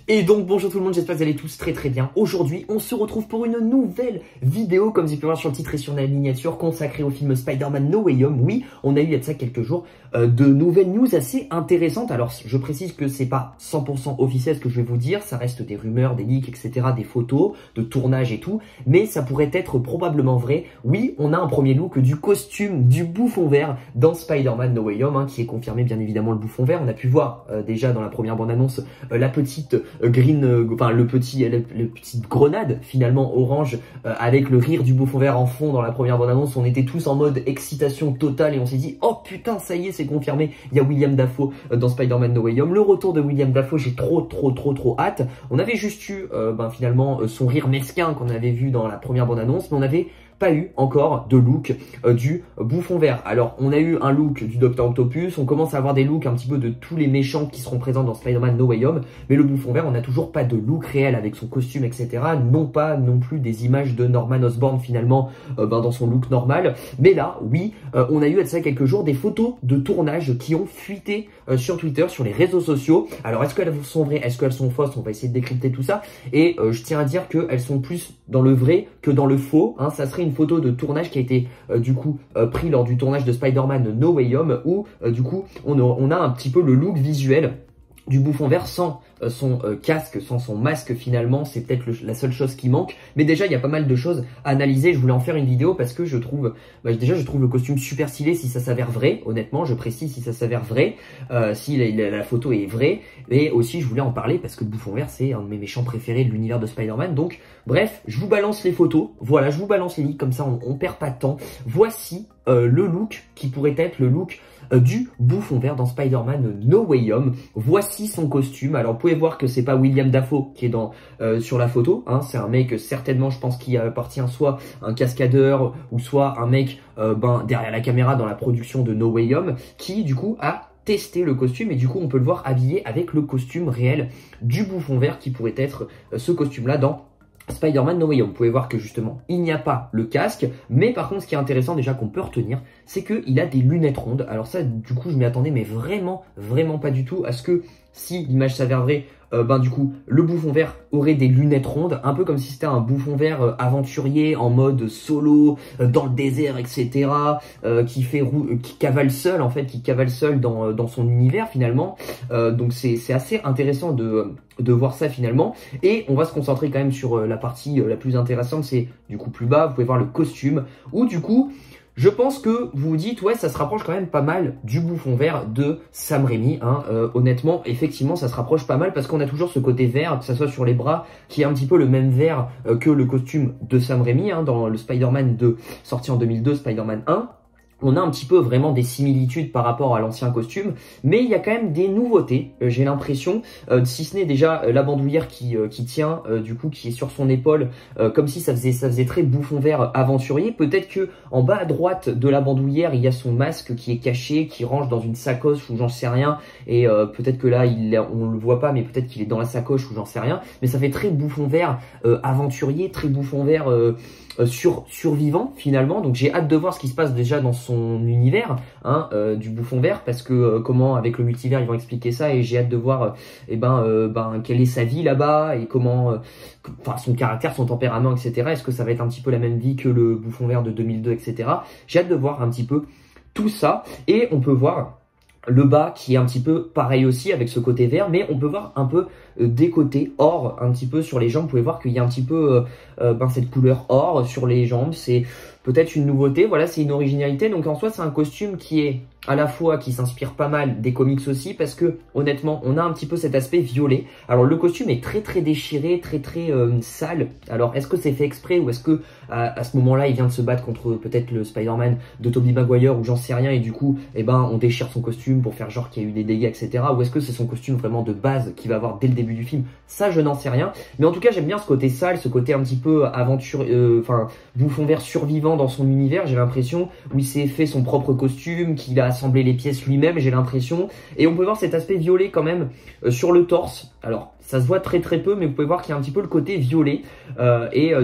Et donc bonjour tout le monde, j'espère que vous allez tous très bien. Aujourd'hui on se retrouve pour une nouvelle vidéo, comme vous pouvez voir sur le titre et sur la miniature, consacrée au film Spider-Man No Way Home. Oui, on a eu il y a de ça quelques jours de nouvelles news assez intéressantes. Alors je précise que c'est pas 100% officiel ce que je vais vous dire, ça reste des rumeurs, des leaks, etc., des photos, de tournage et tout, mais ça pourrait être probablement vrai. Oui, on a un premier look du costume du bouffon vert dans Spider-Man No Way Home, qui est confirmé bien évidemment le bouffon vert. On a pu voir déjà dans la première bande-annonce la petite le petite grenade finalement orange avec le rire du bouffon vert en fond dans la première bande-annonce. On était tous en mode excitation totale et on s'est dit oh putain ça y est c'est confirmé, il y a William Dafoe dans Spider-Man No Way Home. Le retour de William Dafoe, j'ai trop hâte. On avait juste eu finalement son rire mesquin qu'on avait vu dans la première bande-annonce, mais on avait pas eu encore de look du bouffon vert. Alors on a eu un look du Dr Octopus, on commence à avoir des looks un petit peu de tous les méchants qui seront présents dans Spider-Man No Way Home, mais le bouffon vert on n'a toujours pas de look réel avec son costume etc, non pas non plus des images de Norman Osborn finalement dans son look normal, mais là oui on a eu à ça quelques jours des photos de tournage qui ont fuité sur Twitter, sur les réseaux sociaux. Alors est-ce qu'elles sont vraies, est-ce qu'elles sont fausses, on va essayer de décrypter tout ça, et je tiens à dire qu'elles sont plus dans le vrai que dans le faux, hein. Ça serait une photo de tournage qui a été pris lors du tournage de Spider-Man No Way Home, où on a un petit peu le look visuel du bouffon vert sans son casque, sans son masque finalement. C'est peut-être la seule chose qui manque, mais déjà il y a pas mal de choses à analyser. Je voulais en faire une vidéo parce que je trouve je trouve le costume super stylé si ça s'avère vrai, honnêtement je précise, si ça s'avère vrai, si la photo est vraie, et aussi je voulais en parler parce que le bouffon vert c'est un de mes méchants préférés de l'univers de Spider-Man. Donc bref, je vous balance les photos, voilà, je vous balance les leaks, comme ça on perd pas de temps. Voici le look qui pourrait être le look du bouffon vert dans Spider-Man No Way Home. Voici son costume. Alors vous pouvez voir que c'est pas William Dafoe qui est sur la photo, hein. C'est un mec certainement, je pense, qui appartient soit un cascadeur ou soit un mec derrière la caméra dans la production de No Way Home, qui du coup a testé le costume, et du coup on peut le voir habillé avec le costume réel du bouffon vert qui pourrait être ce costume là dans Spider-Man No Way Home. Vous pouvez voir que justement il n'y a pas le casque, mais par contre ce qui est intéressant déjà qu'on peut retenir, c'est qu'il a des lunettes rondes. Alors ça du coup je m'y attendais mais vraiment pas du tout à ce que, si l'image s'avère vraie, du coup le bouffon vert aurait des lunettes rondes, un peu comme si c'était un bouffon vert aventurier en mode solo dans le désert etc, qui cavale seul en fait, qui cavale seul dans son univers finalement. Donc c'est assez intéressant de voir ça finalement, et on va se concentrer quand même sur la partie la plus intéressante, c'est du coup plus bas. Vous pouvez voir le costume, où du coup je pense que vous vous dites ouais ça se rapproche quand même pas mal du bouffon vert de Sam Raimi, hein. Honnêtement effectivement ça se rapproche pas mal parce qu'on a toujours ce côté vert, que ça soit sur les bras, qui est un petit peu le même vert que le costume de Sam Raimi, hein, dans le Spider-Man 2 sorti en 2002, Spider-Man 1. On a un petit peu vraiment des similitudes par rapport à l'ancien costume, mais il y a quand même des nouveautés, j'ai l'impression, si ce n'est déjà la bandoulière qui tient, du coup, qui est sur son épaule, comme si ça faisait très bouffon vert aventurier. Peut-être que en bas à droite de la bandoulière, il y a son masque qui est caché, qui range dans une sacoche ou j'en sais rien, et peut-être que là, on le voit pas, mais peut-être qu'il est dans la sacoche ou j'en sais rien, mais ça fait très bouffon vert aventurier, très bouffon vert survivant finalement. Donc j'ai hâte de voir ce qui se passe déjà dans son univers, hein, du bouffon vert, parce que comment avec le multivers ils vont expliquer ça, et j'ai hâte de voir quelle est sa vie là-bas, et comment son caractère, son tempérament etc. Est-ce que ça va être un petit peu la même vie que le bouffon vert de 2002 etc. J'ai hâte de voir un petit peu tout ça, et on peut voir le bas qui est un petit peu pareil aussi avec ce côté vert, mais on peut voir un peu des côtés or un petit peu sur les jambes. Vous pouvez voir qu'il y a un petit peu cette couleur or sur les jambes, c'est peut-être une nouveauté, voilà, c'est une originalité. Donc en soi c'est un costume qui est à la fois qui s'inspire pas mal des comics aussi, parce que honnêtement on a un petit peu cet aspect violet. Alors le costume est très déchiré, très sale. Alors est-ce que c'est fait exprès, ou est-ce que à ce moment là il vient de se battre contre peut-être le Spider-Man de Tobey Maguire, ou j'en sais rien, et du coup on déchire son costume pour faire genre qu'il y a eu des dégâts etc, ou est-ce que c'est son costume vraiment de base qu'il va avoir dès le début du film? Ça je n'en sais rien, mais en tout cas j'aime bien ce côté sale, ce côté un petit peu aventure, bouffon vert survivant dans son univers. J'ai l'impression, où il s'est fait son propre costume, qu'il a assemblé les pièces lui-même, j'ai l'impression, et on peut voir cet aspect violet quand même sur le torse. Alors ça se voit très peu, mais vous pouvez voir qu'il y a un petit peu le côté violet,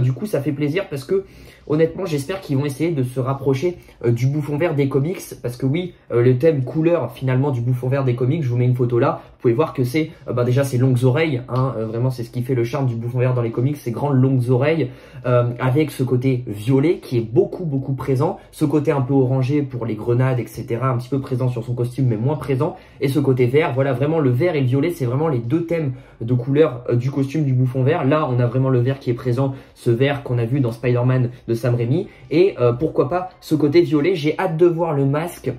du coup ça fait plaisir, parce que honnêtement j'espère qu'ils vont essayer de se rapprocher du bouffon vert des comics, parce que oui, le thème couleur finalement du bouffon vert des comics, je vous mets une photo là, vous pouvez voir que c'est déjà ces longues oreilles, hein, vraiment c'est ce qui fait le charme du Bouffon Vert dans les comics, ces grandes longues oreilles, avec ce côté violet qui est beaucoup présent, ce côté un peu orangé pour les grenades, etc., un petit peu présent sur son costume mais moins présent, et ce côté vert, voilà, vraiment le vert et le violet, c'est vraiment les deux thèmes de couleur du costume du Bouffon Vert. Là, on a vraiment le vert qui est présent, ce vert qu'on a vu dans Spider-Man de Sam Raimi, et pourquoi pas ce côté violet. J'ai hâte de voir le masque.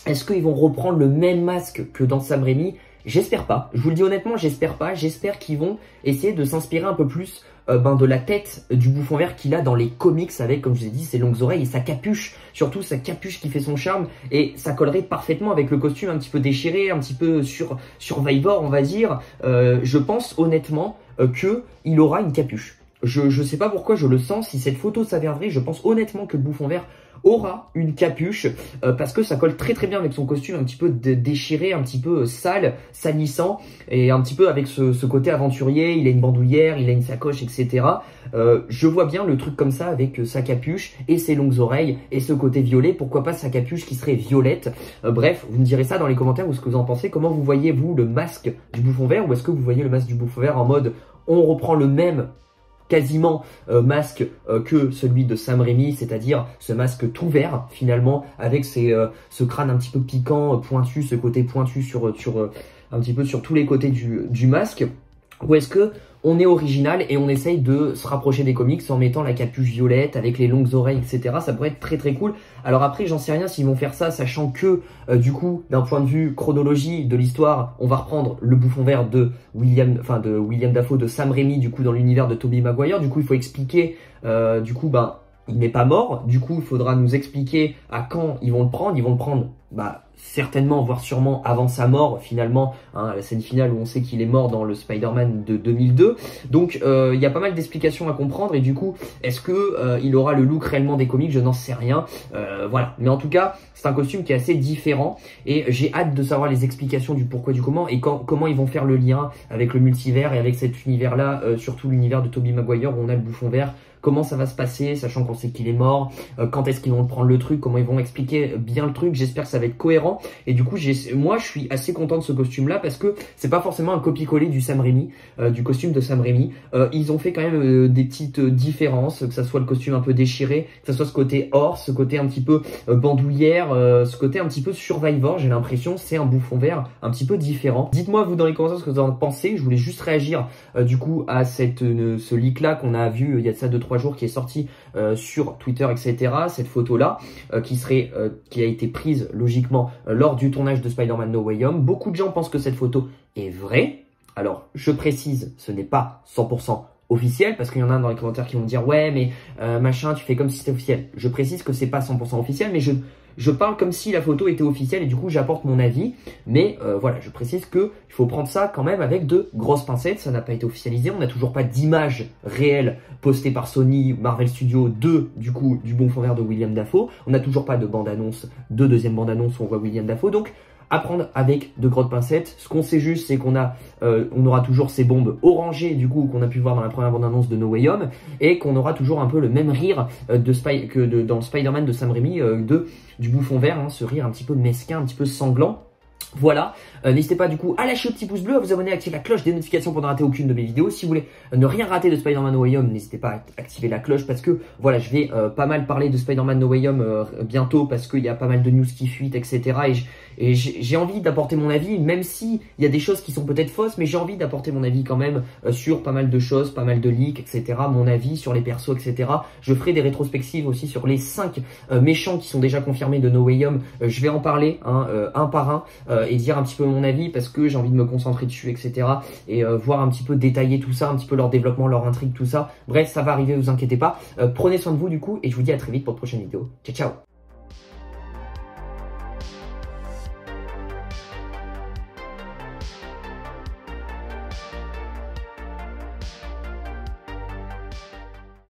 Est-ce qu'ils vont reprendre le même masque que dans Sam Raimi? J'espère pas. Je vous le dis honnêtement, j'espère pas. J'espère qu'ils vont essayer de s'inspirer un peu plus de la tête du Bouffon Vert qu'il a dans les comics avec, comme je vous ai dit, ses longues oreilles et sa capuche. Surtout sa capuche qui fait son charme, et ça collerait parfaitement avec le costume un petit peu déchiré, un petit peu sur Survivor, on va dire. Je pense honnêtement qu'il aura une capuche. Je sais pas pourquoi, je le sens. Si cette photo s'avère vraie, je pense honnêtement que le Bouffon Vert aura une capuche parce que ça colle très bien avec son costume un petit peu déchiré, un petit peu sale, salissant, et un petit peu avec ce côté aventurier. Il a une bandoulière, il a une sacoche, etc. Je vois bien le truc comme ça avec sa capuche et ses longues oreilles et ce côté violet. Pourquoi pas sa capuche qui serait violette. Bref, vous me direz ça dans les commentaires ou ce que vous en pensez. Comment vous voyez vous le masque du Bouffon Vert, ou est-ce que vous voyez le masque du Bouffon Vert en mode on reprend le même quasiment masque que celui de Sam Raimi, c'est-à-dire ce masque tout vert finalement, avec ce crâne un petit peu piquant, pointu, ce côté pointu sur un petit peu sur tous les côtés du masque, ou est-ce que on est original et on essaye de se rapprocher des comics en mettant la capuche violette avec les longues oreilles, etc. Ça pourrait être très cool. Alors après, j'en sais rien s'ils vont faire ça, sachant que du coup, d'un point de vue chronologie de l'histoire, on va reprendre le Bouffon Vert de William Dafoe, de Sam Raimi, du coup dans l'univers de Tobey Maguire. Du coup, il faut expliquer, il n'est pas mort. Du coup, il faudra nous expliquer à quand ils vont le prendre. Ils vont le prendre, certainement, voire sûrement avant sa mort, finalement, hein, la scène finale où on sait qu'il est mort dans le Spider-Man de 2002. Donc, il y a pas mal d'explications à comprendre, et du coup, est-ce que il aura le look réellement des comics? Je n'en sais rien. Voilà. Mais en tout cas, c'est un costume qui est assez différent, et j'ai hâte de savoir les explications du pourquoi, du comment, et comment ils vont faire le lien avec le multivers et avec cet univers-là, surtout l'univers de Tobey Maguire où on a le Bouffon Vert. Comment ça va se passer, sachant qu'on sait qu'il est mort, quand est-ce qu'ils vont prendre le truc, comment ils vont expliquer bien le truc. J'espère que ça va être cohérent, et du coup moi je suis assez content de ce costume là, parce que c'est pas forcément un copier-coller du Sam Raimi, du costume de Sam Raimi. Ils ont fait quand même des petites différences, que ça soit le costume un peu déchiré, que ça soit ce côté or, ce côté un petit peu bandoulière, ce côté un petit peu Survivor. J'ai l'impression c'est un Bouffon Vert un petit peu différent. Dites-moi vous dans les commentaires ce que vous en pensez. Je voulais juste réagir du coup à ce leak là qu'on a vu il y a de ça 2-3 jours, qui est sorti sur Twitter, etc. Cette photo là qui a été prise logiquement lors du tournage de Spider-Man No Way Home. Beaucoup de gens pensent que cette photo est vraie. Alors je précise, ce n'est pas 100% officiel, parce qu'il y en a dans les commentaires qui vont me dire ouais mais machin, tu fais comme si c'était officiel. Je précise que c'est pas 100% officiel, mais je parle comme si la photo était officielle, et du coup j'apporte mon avis. Mais voilà, je précise que il faut prendre ça quand même avec de grosses pincettes. Ça n'a pas été officialisé, on n'a toujours pas d'image réelle postée par Sony Marvel Studios du Bouffon Vert de William Dafoe. On n'a toujours pas de bande-annonce, de deuxième bande-annonce où on voit William Dafoe. Donc à prendre avec de grosses pincettes. Ce qu'on sait juste, c'est qu'on aura toujours ces bombes orangées, du coup, qu'on a pu voir dans la première bande-annonce de No Way Home, et qu'on aura toujours un peu le même rire dans le Spider-Man de Sam Raimi, du Bouffon Vert, hein, ce rire un petit peu mesquin, un petit peu sanglant. Voilà, n'hésitez pas du coup à lâcher le petit pouce bleu, à vous abonner, à activer la cloche des notifications pour ne rater aucune de mes vidéos. Si vous voulez ne rien rater de Spider-Man No Way Home, n'hésitez pas à activer la cloche, parce que voilà, je vais pas mal parler de Spider-Man No Way Home bientôt, parce qu'il y a pas mal de news qui fuitent, etc. Et j'ai envie d'apporter mon avis, même si il y a des choses qui sont peut-être fausses, mais j'ai envie d'apporter mon avis quand même sur pas mal de choses, pas mal de leaks, etc. Mon avis sur les persos, etc. Je ferai des rétrospectives aussi sur les 5 méchants qui sont déjà confirmés de No Way Home. Je vais en parler un par un, et dire un petit peu mon avis, parce que j'ai envie de me concentrer dessus, etc. Et voir un petit peu détailler tout ça, un petit peu leur développement, leur intrigue, tout ça. Bref, ça va arriver, vous inquiétez pas. Prenez soin de vous du coup, et je vous dis à très vite pour de prochaines vidéos. Ciao, ciao.